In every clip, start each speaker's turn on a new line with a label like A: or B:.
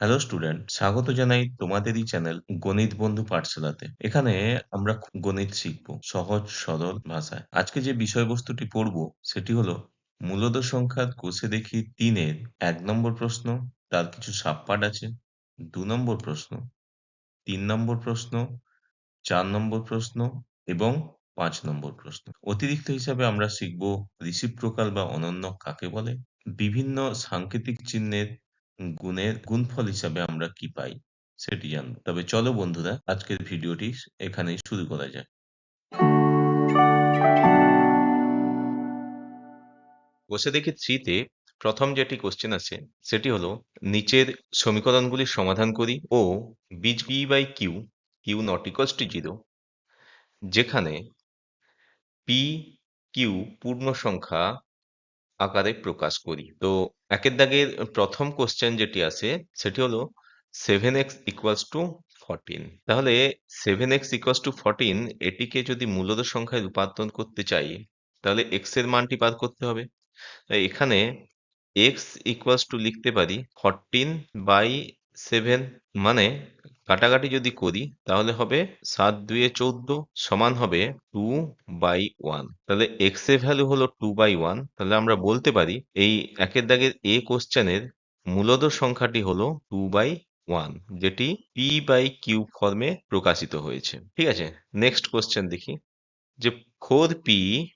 A: Hello student, স্বাগত জানাই তোমাদেরই চ্যানেল গণিত বন্ধু পাঠশালাতে। এখানে আমরা গণিত শিখবো সহজ সরল ভাষায়। আজকে যে বিষয়বস্তুটি পড়বো সেটি হলো মূলদ সংখ্যা কোষে দেখি ৩-এর ১ নম্বর প্রশ্ন, তার কিছু সাবপার্ট আছে, ২ নম্বর প্রশ্ন, ৩ নম্বর প্রশ্ন, ৪ নম্বর প্রশ্ন এবং ৫ নম্বর প্রশ্ন। অতিরিক্ত হিসাবে আমরা শিখব রিসিপ্রোকাল বা অনন্যক কাকে বলে, বিভিন্ন সাংকেতিক চিহ্নের গুণের গুণফল হিসাবে আমরা কি পাই সেটি জানবো। তবে চলো বন্ধুরা, আজকের ভিডিওটি এখানেই শুরু করা যাক। বসে দেখি 3-তে প্রথম যেটি কোশ্চেন আছে সেটি হলো নিচের সমীকরণগুলির সমাধান করি ও বীজ P by Q Q not equals to 0 যেখানে পি কিউ পূর্ণ সংখ্যা আকারে প্রকাশ করি। তো একের দাগের প্রথম কোশ্চেন যেটি আছে সেটি হলো 7x ইকুয়ালস টু 14। তাহলে 7x ইকুয়ালস টু 14 এটিকে যদি মূলদ সংখ্যায় রূপান্তর করতে চাই তাহলে x এর মানটি বার করতে হবে। তাই এখানে x ইকুয়ালস টু লিখতে পারি 14/7, মানে কাটাকাটি যদি করি তাহলে হবে 7×2 = 14 সমান হবে 2/1। তাহলে x এর ভ্যালু হলো 2/1। তাহলে আমরা বলতে পারি এই একের দাগের এ কোশ্চেনের মূলদ সংখ্যাটি হলো 2/1, যেটি p বাই কিউ ফর্মে প্রকাশিত হয়েছে। ঠিক আছে, নেক্সট কোশ্চেন দেখি যে 4p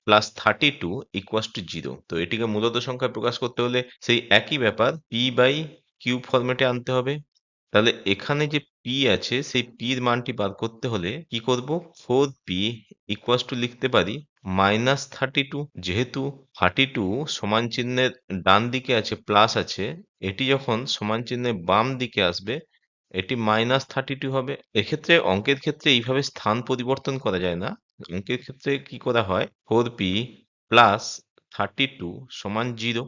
A: প্লাস 32 ইকুয়াস টু 0। তো এটিকে মূলত সংখ্যায় প্রকাশ করতে হলে সেই একই ব্যাপার, p বাই কিউ ফরম্যাটে আনতে হবে। তাহলে এখানে যে p আছে সেই p এর মানটি বার করতে হলে কি করব, 4p ইকুয়াস টু লিখতে পারি -32। যেহেতু 32 সমান চিহ্নের ডান দিকে আছে, প্লাস আছে, এটি যখন সমান চিহ্নের বাম দিকে আসবে এটি -32 হবে। এক্ষেত্রে অঙ্কের ক্ষেত্রে এইভাবে স্থান পরিবর্তন করা যায় না। অঙ্কের ক্ষেত্রে কি করা হয়, 4p প্লাস 32 সমান 0।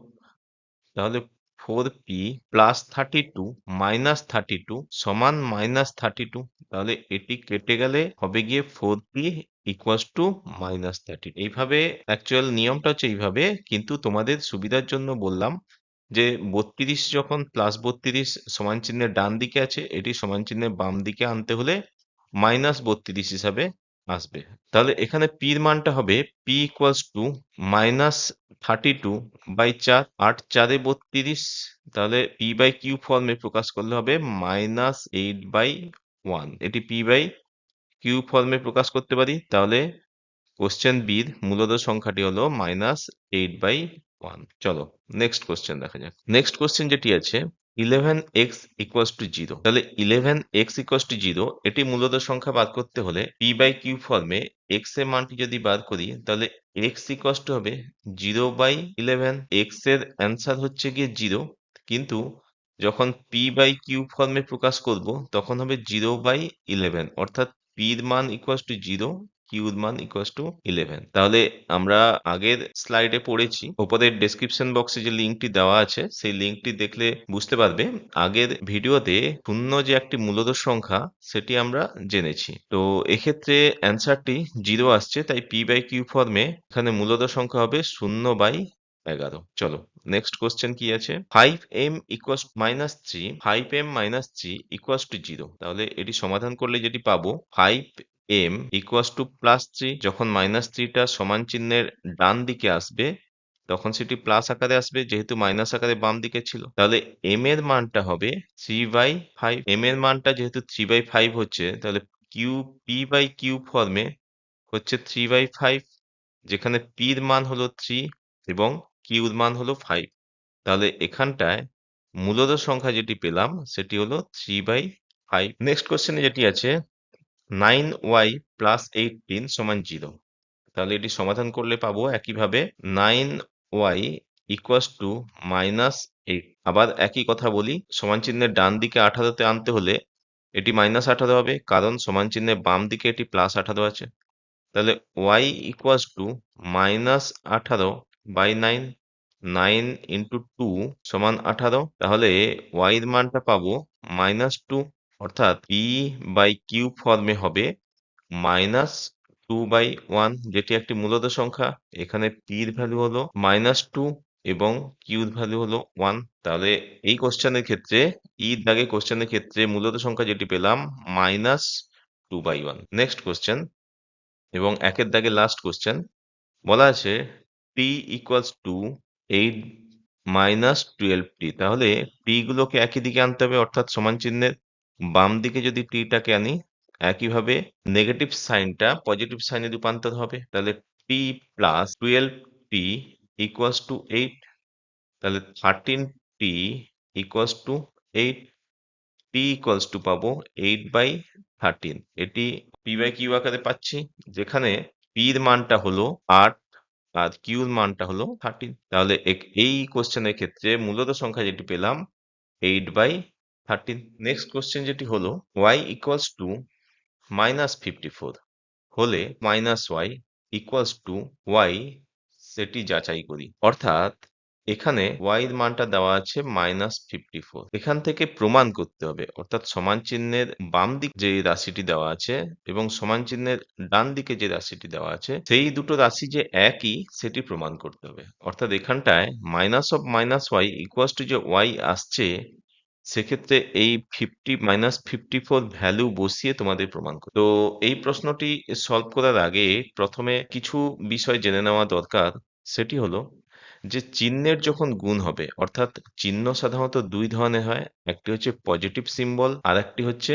A: তাহলে 4p প্লাস 32 মাইনাস 32 সমান -32। তাহলে এটি কেটে গেলে হবে গিয়ে 4p ইকুয়ালস টু -32। এইভাবে অ্যাকচুয়াল নিয়মটা হচ্ছে এইভাবে, কিন্তু তোমাদের সুবিধার জন্য বললাম যে 32 যখন +32 সমান চিহ্নের ডান দিকে আছে, এটি সমান চিহ্নের বাম দিকে আনতে হলে -32 হিসাবে আসবে। তাহলে এখানে p এর মানটা হবে p ইকুয়ালস টু -32/4, 8×4 = 32। তাহলে p বাই কিউ ফর্মে প্রকাশ করলে হবে -8/1। এটি p বাই কিউ ফর্মে প্রকাশ করতে পারি। তাহলে কোশ্চেন বির মূলদ সংখ্যাটি হলো -8/1। চলো নেক্সট কোশ্চেন দেখা যাক। নেক্সট কোশ্চেন যেটি আছে 11x ইকুয়ালস টু 0। তাহলে 11x ইকুয়ালস টু 0 এটি মূলদ সংখ্যা বার করতে হলে p বাই কিউ ফর্মে x এর মানটি যদি বার করি তাহলে x ইকুয়ালস টু হবে 0/11। x এর অ্যান্সার হচ্ছে গিয়ে 0, কিন্তু যখন p বাই কিউ ফর্মে প্রকাশ করব তখন হবে 0/11, অর্থাৎ p এর মান ইকুয়ালস টু 0, কিউর মান ইকুয়ালস টু 11। তাহলে আমরা আগের স্লাইডে পড়েছি, ওপরের ডেসক্রিপশন বক্সে যে লিঙ্কটি দেওয়া আছে সেই লিঙ্কটি দেখলে বুঝতে পারবে আগের ভিডিওতে শূন্য যে একটি মূলদ সংখ্যা সেটি আমরা জেনেছি। তো এক্ষেত্রে অ্যান্সারটি 0 আসছে, তাই p বাই কিউ ফর্মে এখানে মূলদ সংখ্যা হবে 0/11। চলো নেক্সট কোশ্চেন কি আছে, 5m equals -3 5m -3 equals to 0। তাহলে এটি সমাধান করলে যেটি পাবো, 5m ইকুয়ালস টু +3, যখন -3টা সমান চিহ্নের ডান দিকে আসবে তখন সেটি প্লাস আকারে আসবে, যেহেতু মাইনাস আকারে বাম দিকে ছিল। তাহলে m এর মানটা হবে 3/5। m এর মানটা যেহেতু 3/5 হচ্ছে, তাহলে p বাই কিউ ফর্মে হচ্ছে 3/5, যেখানে p এর মান হলো 3 এবং q এর মান হলো 5। তাহলে এখানটায় মূলদ সংখ্যা যেটি পেলাম সেটি হলো 3/5। নেক্সট কোশ্চেনে যেটি আছে 9y প্লাস 18 সমান 0। তাহলে এটি সমাধান করলে পাবো একইভাবে 9y ইকুয়ালস টু -8। আবার একই কথা বলি, সমান চিহ্নের ডান দিকে 18 তে আনতে হলে এটি -18 হবে, কারণ সমান চিহ্নের বাম দিকে এটি +18 আছে। তাহলে y ইকুয়ালস টু -18/9, 9 ইন্টু 2 সমান 18। তাহলে y এর মানটা পাবো -2, অর্থাৎ p বাই কিউ ফর্মে হবে -2/1, যেটি একটি মূলদ সংখ্যা। এখানে p এর ভ্যালু হলো -2 এবং কিউর ভ্যালু হলো 1। তাহলে এই কোশ্চেনের ক্ষেত্রে দাগে কোশ্চেনের ক্ষেত্রে মূলত সংখ্যা যেটি পেলাম -2/1। নেক্সট কোশ্চেন এবং একের দাগে লাস্ট কোশ্চেন বলা আছে t ইকুয়ালস টু 8 -12t। তাহলে t গুলোকে একই দিকে আনতে হবে, অর্থাৎ সমান চিহ্নের বাম দিকে যদি t টাকে আনি, একইভাবে নেগেটিভ সাইনটা পজিটিভ সাইনে রূপান্তর হবে। তাহলে t plus 12t equals to 8। তাহলে 13t equals to 8। t equals to পাবো 8/13। এটি p বাই কিউ আকারে পাচ্ছি, যেখানে p এর মানটা হলো 8 আর q এর মানটা হলো 13। তাহলে এই কোশ্চেনের ক্ষেত্রে মূলত সংখ্যা যেটি পেলাম 8/13। নেক্সট কোশ্চেন যেটি হলো y ইকুয়ালস টু -54 হলে -y ইকুয়ালস টু y সেটি যাচাই করি। অর্থাৎ এখানে y এর মানটা দেওয়া আছে -54। এখান থেকে প্রমাণ করতে হবে, অর্থাৎ সমান চিহ্নের বাম দিক যে রাশিটি দেওয়া আছে এবং সমান চিহ্নের ডান দিকে যে রাশিটি দেওয়া আছে সেই দুটো রাশি যে একই সেটি প্রমাণ করতে হবে। অর্থাৎ এখানটায় -y ইকুয়ালস টু যে y আসছে, সেক্ষেত্রে এই -54 ভ্যালু বসিয়ে তোমাদের প্রমাণ করতে। তো এই প্রশ্নটি সলভ করার আগে প্রথমে কিছু বিষয় জেনে নেওয়া দরকার। সেটি হলো যে চিহ্নের যখন গুণ হবে, অর্থাৎ চিহ্ন সাধারণত দুই ধরনের হয়, একটি হচ্ছে পজিটিভ সিম্বল আর একটি হচ্ছে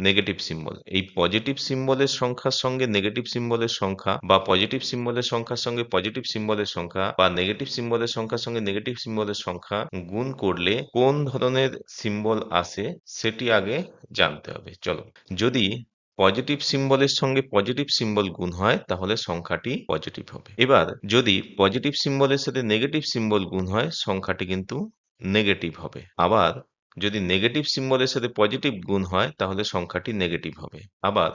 A: নেগেটিভ সিম্বল। এই পজিটিভ সিম্বলের সংখ্যার সঙ্গে নেগেটিভ সিম্বলের সংখ্যা, বা পজিটিভ সিম্বলের সংখ্যার সঙ্গে পজিটিভ সিম্বলের সংখ্যা, বা নেগেটিভ সিম্বলের সংখ্যার সঙ্গে নেগেটিভ সিম্বলের সংখ্যা গুণ করলে কোন ধরনের সিম্বল আসে সেটি আগে জানতে হবে। চলো, যদি পজিটিভ সিম্বলের সঙ্গে পজিটিভ সিম্বল গুণ হয় তাহলে সংখ্যাটি পজিটিভ হবে। এবার যদি পজিটিভ সিম্বলের সাথে নেগেটিভ সিম্বল গুণ হয় সংখ্যাটি কিন্তু নেগেটিভ হবে। আবার যদি নেগেটিভ সিম্বলের সাথে পজিটিভ গুণ হয় তাহলে সংখ্যাটি নেগেটিভ হবে। আবার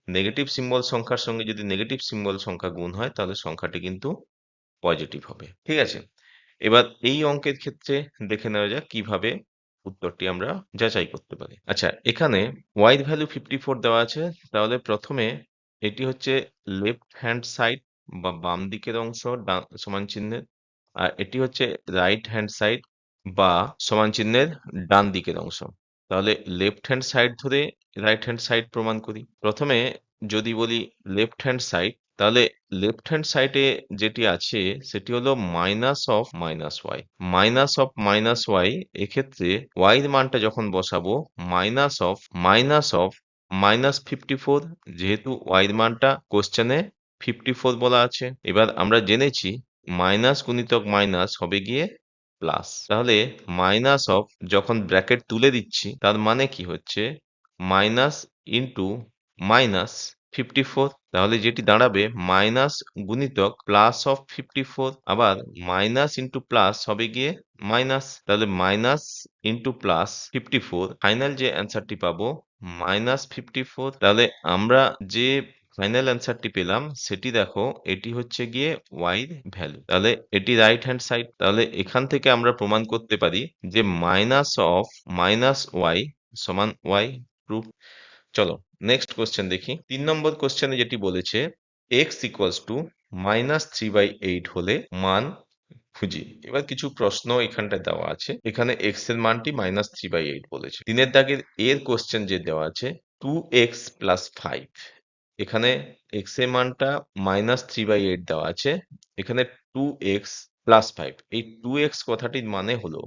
A: নেগেটিভ সিম্বল সংখ্যার সঙ্গে যদি নেগেটিভ সিম্বল সংখ্যা গুণ হয় তাহলে সংখ্যাটি কিন্তু পজিটিভ হবে। ঠিক আছে, এবার এই অঙ্কের ক্ষেত্রে দেখে নেওয়া যাক কিভাবে উত্তরটি আমরা যাচাই করতে পারি। আচ্ছা, এখানে y এর ভ্যালু 54 দেওয়া আছে। তাহলে প্রথমে এটি হচ্ছে লেফট হ্যান্ড সাইড বা বাম দিকের অংশ সমান চিহ্নের, আর এটি হচ্ছে রাইট হ্যান্ড সাইড বা সমান চিহ্নের ডান দিকের অংশ। তাহলে লেফট হ্যান্ড সাইড ধরে রাইট হ্যান্ড সাইড প্রমাণ করি। প্রথমে যদি বলি লেফট হ্যান্ড সাইড, তাহলে লেফট হ্যান্ড সাইডে যেটি আছে সেটি হলো -y। -y এক্ষেত্রে y এর মানটা যখন বসাবো -54, যেহেতু y এর মানটা কোশ্চেনে 54 বলা আছে। এবার আমরা জেনেছি মাইনাস গুণিতক মাইনাস হবে গিয়ে প্লাস। তাহলে যখন ব্র্যাকেট তুলে দিচ্ছি তার মানে কি হচ্ছে মাইনাস ইন্টু -54। তাহলে যেটি দাঁড়াবে মাইনাস গুণিতক +54। আবার মাইনাস ইন্টু প্লাস হবে গিয়ে মাইনাস। তাহলে মাইনাস ইন্টু +54, ফাইনাল যে অ্যান্সারটি পাবো -54। তাহলে আমরা যে ফাইনাল অ্যান্সারটি পেলাম সেটি দেখো, এটি হচ্ছে গিয়ে y এর ভ্যালু। তাহলে এটি রাইট হ্যান্ড সাইড। তাহলে এখান থেকে আমরা প্রমাণ করতে পারি যে -y সমান y। প্রুফ। চলো নেক্সট কোশ্চেন দেখি। 3 নম্বর কোশ্চেনে যেটি বলেছে x ইকুয়ালস টু -3/8 হলে মান খুঁজি। এবার কিছু প্রশ্ন এখানটায় দেওয়া আছে। এখানে x এর মানটি -3/8 বলেছে। 3 দাগের এর কোশ্চেন যে দেওয়া আছে 2x প্লাস 5। এখানে x এর মানটা -3/8 দেওয়া আছে, এখানে 2x প্লাস 5। এই 2x কথাটির মানে হলো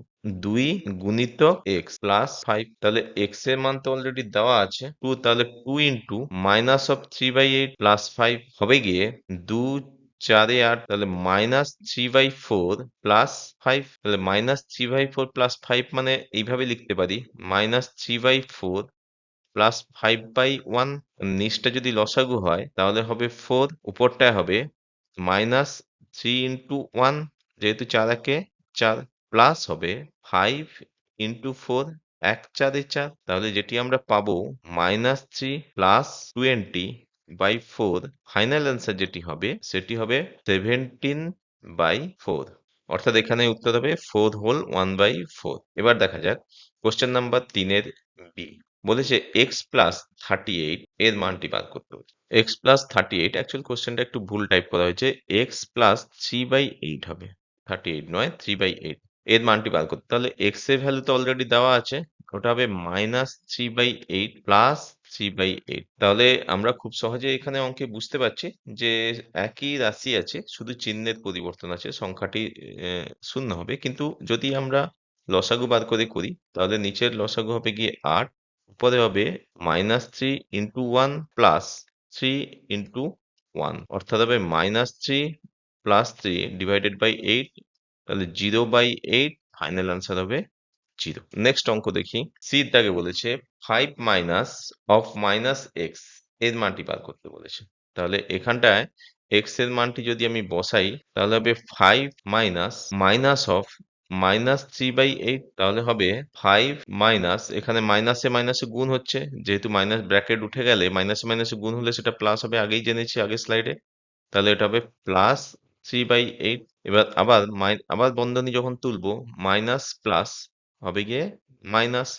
A: 2 গুণিতক x প্লাস 5। তাহলে x এর মান তো অলরেডি দেওয়া আছে 2, তাহলে 2 ইন্টু -3/8 প্লাস 5 হবে গিয়ে 2 4 এ 8, তাহলে -3/4 প্লাস 5। তাহলে -3/4 প্লাস 5 মানে এইভাবে লিখতে পারি -3/4 প্লাস 5/1। নিচটা যদি লসাগু হয় তাহলে হবে 4, উপরটায় হবে -3 ইন্টু 1, যেহেতু 4 একে 4, প্লাস হবে 5 ইন্টু 4, 1 4 এ 4। তাহলে যেটি আমরা পাবো -3 প্লাস 20/4, ফাইনাল অ্যান্সার যেটি হবে সেটি হবে 17/4। অর্থাৎ এখানে উত্তর হবে 4 হোল 1/4। এবার দেখা যাক কোশ্চেন নাম্বার 3 এর বি। বলেছে x প্লাস 38 এর মানটি বার করতে হবে। x প্লাস 38, অ্যাকচুয়াল কোশ্চেনটা একটু ভুল টাইপ করা হয়েছে, x প্লাস 3/8 হবে। 38 নয় 3/8 এর মানটি বার করতে। তাহলে এক্স এর ভ্যালু তো অলরেডি দেওয়া আছে, ওটা হবে -3/8 প্লাস 3/8। তাহলে আমরা খুব সহজে এখানে অঙ্কে বুঝতে পারছি যে একই রাশি আছে, শুধু চিহ্নের পরিবর্তন আছে, সংখ্যাটি শূন্য হবে। কিন্তু যদি আমরা লসাগু বার করে করি তাহলে নিচের লসাগু হবে গিয়ে 8, উপরে হবে -3 ইন্টু 1 প্লাস 3 ইন্টু 1, অর্থাৎ হবে -3 প্লাস 3 ডিভাইডেড বাই 8, তাহলে 0/8, ফাইনাল আনসার হবে 0। নেক্সট অঙ্ক দেখি। সি দাগে বলেছে 5 মাইনাস অফ মাইনাস এক্স এর মানটি বার করতে বলেছে। তাহলে এখানটায় এক্স এর মানটি যদি আমি বসাই তাহলে হবে 5 মাইনাস মাইনাস অফ -3/8, তাহলে হবে 5 মাইনাস, এখানে মাইনাসে মাইনাসে গুণ হচ্ছে, যেহেতু মাইনাস ব্র্যাকেট উঠে গেলে মাইনাসে মাইনাসে গুণ হলে সেটা প্লাস হবে, আগেই জেনেছি আগের স্লাইডে। তাহলে এটা হবে প্লাস 3/8। এবার আবার বন্ধনী যখন তুলবো মাইনাস প্লাস হবে গিয়ে মাইনাস,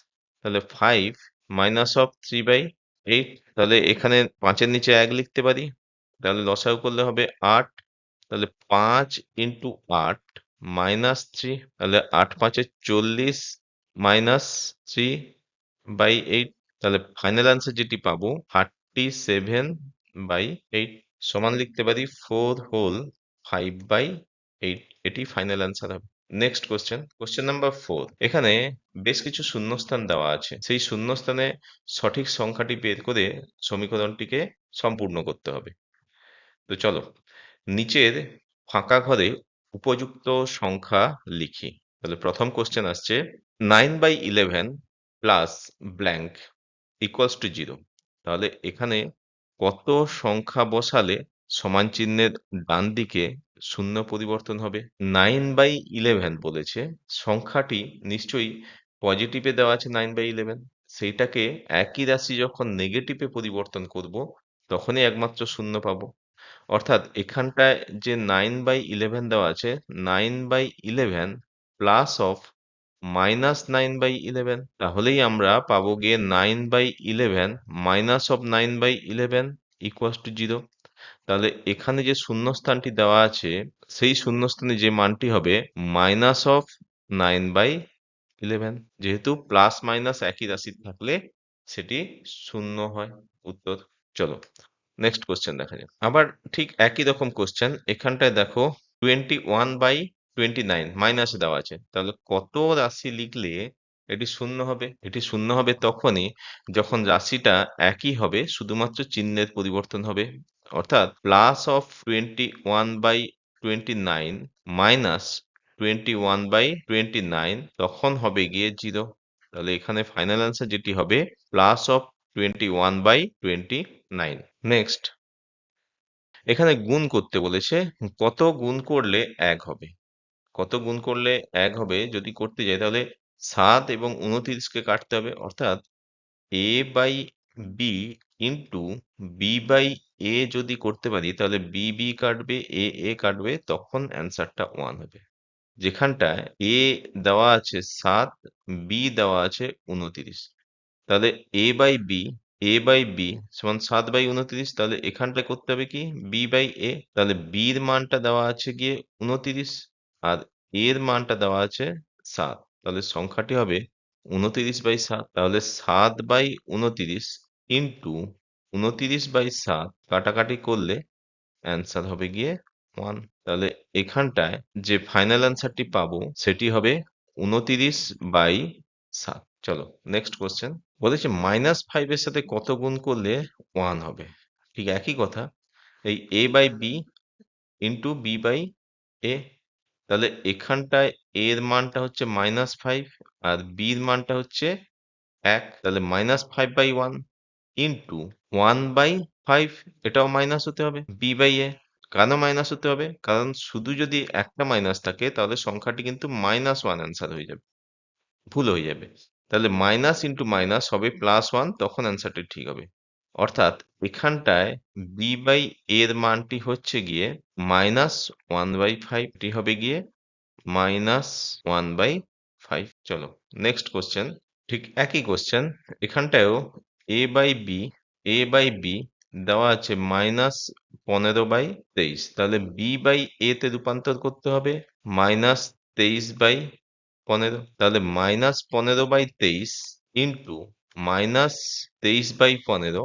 A: তাহলে 5 মাইনাস অফ 3/8, তাহলে এখানে 5-এর নিচে 1 লিখতে পারি, তাহলে লসাগু করলে হবে 8, তাহলে 5 ইন্টু 8 মাইনাস 3, তাহলে 8×5 40 মাইনাস 3/8, তাহলে ফাইনাল আনসার যেটি পাবো 37/8 সমান লিখতে পারি 4 হোল 5/8, এটি ফাইনাল আনসার হবে। Next question number 4। এখানে বেশ কিছু শূন্যস্থান দেওয়া আছে, সেই শূন্যস্থানে সঠিক সংখ্যাটি বের করে সমীকরণটিকে সম্পূর্ণ করতে হবে। তো চলো নিচের ফাঁকা ঘরে উপযুক্ত সংখ্যা লিখি। তাহলে প্রথম কোশ্চেন আসছে 9/11 প্লাস ব্ল্যাঙ্ক ইকুয়ালস টু 0। তাহলে এখানে কত সংখ্যা বসালে সমান চিহ্নের ডান দিকে শূন্য পরিবর্তন হবে? 9/11 বলেছে, সংখ্যাটি নিশ্চয়ই পজিটিভে দেওয়া আছে 9/11, সেইটাকে একই রাশি যখন নেগেটিভে পরিবর্তন করব তখনই একমাত্র শূন্য পাবো। অর্থাৎ এখানটায় যে 9/11 দেওয়া আছে, 9/11 প্লাস অফ -9/11, তাহলেই আমরা পাবো গিয়ে 9/11 মাইনাস অফ 9/11 ইকুয়ালস টু 0। তাহলে এখানে যে শূন্যস্থানটি দেওয়া আছে সেই শূন্যস্থানে যে মানটি হবে মাইনাস অফ 9/11, যেহেতু প্লাস মাইনাস একই রাশি থাকলে সেটি শূন্য হয় উত্তর। চলো নেক্সট কোশ্চেন দেখা যাক। আবার ঠিক একই রকম কোশ্চেন, এখানটায় দেখো 21/29 মাইনাসে দেওয়া আছে, তাহলে কত রাশি লিখলে এটি শূন্য হবে? এটি শূন্য হবে তখনই যখন রাশিটা একই হবে, শুধুমাত্র চিহ্নের পরিবর্তন হবে। অর্থাৎ প্লাস অফ 21/29 মাইনাস 21/29 তখন হবে গিয়ে 0। তাহলে এখানে ফাইনাল আনসার যেটি হবে প্লাস অফ 21/29। নেক্সট এখানে গুণ করতে বলেছে, কত গুণ করলে 1 হবে? কত গুণ করলে 1 হবে যদি করতে যাই তাহলে 7 এবং 29 কে কাটতে হবে, অর্থাৎ a by b into b by a যদি করতে পারি তাহলে b b কাটবে, a a কাটবে, তখন অ্যান্সারটা 1 হবে। যেখানটায় a দেওয়া আছে 7, b দেওয়া আছে 29, তাহলে a বাই b সমান 7/29, তাহলে এখানটায় করতে হবে কি b বাই a, তাহলে b এর মানটা দেওয়া আছে গিয়ে 29 আর a এর মানটা দেওয়া আছে 7, তাহলে সংখ্যাটি হবে 29/7। তাহলে 7/29 ইন্টু 29/7 কাটাকাটি করলে অ্যান্সার হবে গিয়ে 1। তাহলে এখানটায় যে ফাইনাল অ্যান্সারটি পাবো সেটি হবে 29/7। চলো নেক্সট কোশ্চেন। বলেছে -5 এর সাথে কত গুণ করলে 1 হবে? ঠিক একই কথা, এই a by b into b by a, তাহলে এখানটায় a এর মানটা হচ্ছে -5 আর b এর মানটা হচ্ছে 1, তাহলে -5/1 ইন্টু 1/5, এটাও মাইনাস হতে হবে b বাই a। কেন মাইনাস হতে হবে? কারণ শুধু যদি একটা মাইনাস থাকে তাহলে সংখ্যাটি কিন্তু -1 অ্যান্সার হয়ে যাবে, ভুল হয়ে যাবে। তাহলে মাইনাস ইন্টু মাইনাস হবে +1, তখন অ্যান্সারটি ঠিক হবে। অর্থাৎ এখানটায় b বাই a এর মানটি হচ্ছে গিয়ে -1/5, এটি হবে গিয়ে -1/5। চলো নেক্সট কোশ্চেন। ঠিক একই কোশ্চেন, এখানটায়ও a বাই b দেওয়া আছে -15/23, তাহলে b/a তে রূপান্তর করতে হবে -23/15, তাহলে -15/23 ইন্টু -23/15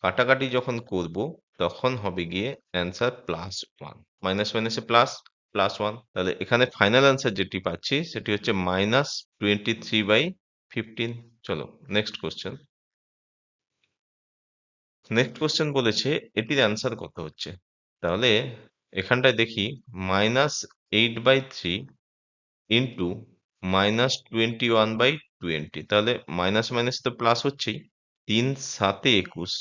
A: কাটাকাটি যখন করব তখন হবে গিয়ে অ্যান্সার +1, মাইনাস মাইনাসে প্লাস, +1, তাহলে এখানে ফাইনাল অ্যান্সার যেটি পাচ্ছি সেটি হচ্ছে -23/15। চলো নেক্সট কোশ্চেন। নেক্সট কোশ্চেন বলেছে এটির অ্যান্সার কত হচ্ছে। তাহলে এখানটায় দেখি -8/3 ইন্টু -21/20, তাহলে মাইনাস মাইনাস তো প্লাস হচ্ছেই। 3 7 21,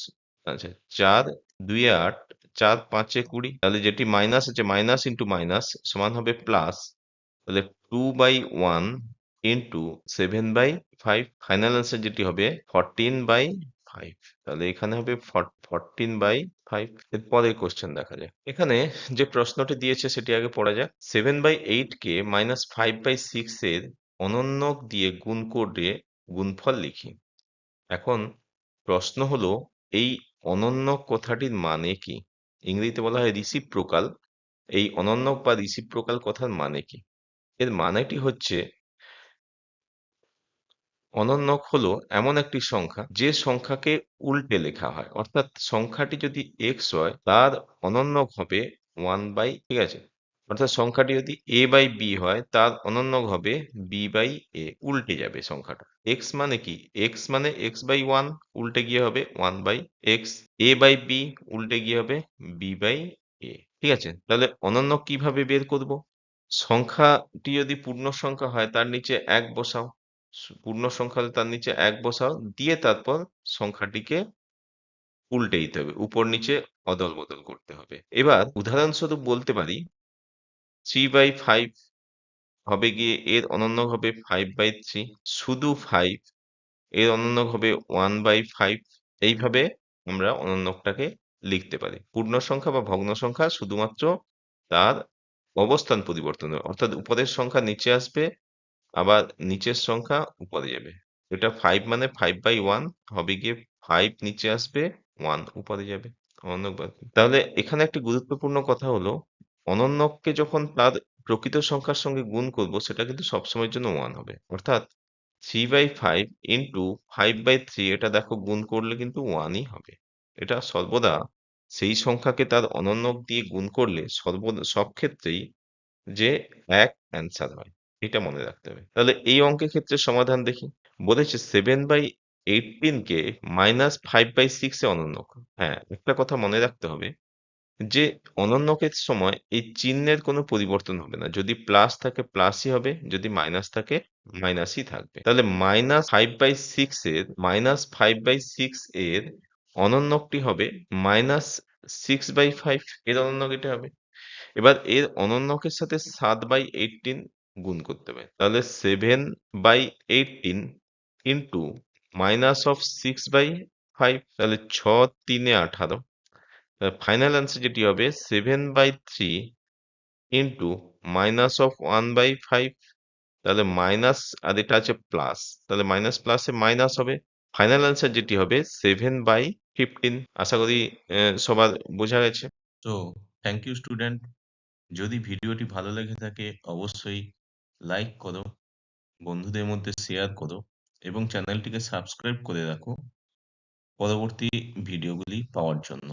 A: আচ্ছা 4 2 8, 4 5 20, তাহলে যেটি মাইনাস আছে মাইনাস ইন্টু মাইনাস সমান হবে প্লাস, তাহলে 2/1 ইন্টু 7/5, ফাইনাল অ্যান্সার যেটি হবে 14/5, তাহলে এখানে হবে 14/5। এর পরের কোশ্চেন দেখা যায়। এখানে যে প্রশ্নটি দিয়েছে সেটি আগে পড়া যাক। 7/8 কে -5/6 এর অনন্যক দিয়ে গুণ করে গুণফল লিখি। এখন প্রশ্ন হলো এই অনন্যক কথাটির মানে কি? ইংরেজিতে বলা হয় রিসিপ্রোকাল। এই অনন্যক বা রিসিপ্রোকাল কথার মানে কি? এর মানেটি হচ্ছে অনন্যক হলো এমন একটি সংখ্যা যে সংখ্যাকে উল্টে লেখা হয়, অর্থাৎ সংখ্যাটি যদি x হয় তার অনন্যক হবে 1/, ঠিক আছে, অর্থাৎ সংখ্যাটি যদি a/b হয় তার অনন্যক হবে b/a, উল্টে যাবে সংখ্যাটা। x মানে কি, x মানে x/1 উল্টে গিয়ে হবে 1/x, a/b উল্টে গিয়ে হবে b/a, ঠিক আছে। তাহলে অনন্যক কিভাবে বের করব? সংখ্যাটি যদি পূর্ণ সংখ্যা হয় তার নিচে 1 বসাও, পূর্ণ সংখ্যা হলে তার নিচে 1 বসাও, দিয়ে তারপর সংখ্যাটিকে উল্টে দিতে হবে, উপর নিচে অদল বদল করতে হবে। এবার উদাহরণস্বরূপ বলতে পারি 3/5 হবে গিয়ে এর অনন্যক হবে 5/3, শুধু 5 এর অনন্যক হবে 1/5। এইভাবে আমরা অনন্যকটাকে লিখতে পারি। পূর্ণ সংখ্যা বা ভগ্ন সংখ্যা শুধুমাত্র তার অবস্থান পরিবর্তন হবে, অর্থাৎ উপরের সংখ্যা নিচে আসবে, আবার নিচের সংখ্যা উপরে যাবে। এটা 5 মানে 5/1 হবে গিয়ে 5 নিচে আসবে, 1 উপরে যাবে। অনন্যক বাদ। তাহলে এখানে একটি গুরুত্বপূর্ণ কথা হলো অনন্যককে যখন তার প্রকৃত সংখ্যার সঙ্গে গুণ করব সেটা কিন্তু সবসময়ের জন্য 1 হবে। অর্থাৎ 3/5 ইন্টু 5/3, এটা দেখো গুণ করলে কিন্তু 1ই হবে। এটা সর্বদা সেই সংখ্যাকে তার অনন্যক দিয়ে গুণ করলে সব ক্ষেত্রেই যে 1 অ্যান্সার হয়। এটা মনে রাখতে হবে। তাহলে এই অঙ্কের ক্ষেত্রে সমাধান দেখি। বলেছে 7/18 কে -5/6 এ অনন্যক। হ্যাঁ, একটা কথা মনে রাখতে হবে যে অনন্যকের সময় এই চিহ্নের কোনো পরিবর্তন হবে না। যদি প্লাস থাকে প্লাসই হবে, যদি মাইনাস থাকে মাইনাসই থাকবে। তাহলে -5/6 এর অনন্যকটি হবে -6/5, এর অনন্যক এটা হবে। এবার এর অনন্যকের সাথে 7/18 গুণ করতে হবে। তাহলে 7/18 ইন্টু -6/5, তাহলে 6 3 18, ফাইনাল অ্যান্সার যেটি হবে 7/3 ইন্টু -1/5, তাহলে মাইনাস, আর এটা আছে প্লাস, তাহলে মাইনাস প্লাসে মাইনাস হবে। ফাইনাল অ্যান্সার যেটি হবে 7/15। আশা করি সবার বোঝা গেছে। তো থ্যাংক ইউ স্টুডেন্ট। যদি ভিডিওটি ভালো লেগে থাকে অবশ্যই লাইক করো, বন্ধুদের মধ্যে শেয়ার করো এবং চ্যানেলটিকে সাবস্ক্রাইব করে রাখো পরবর্তী ভিডিওগুলি পাওয়ার জন্য।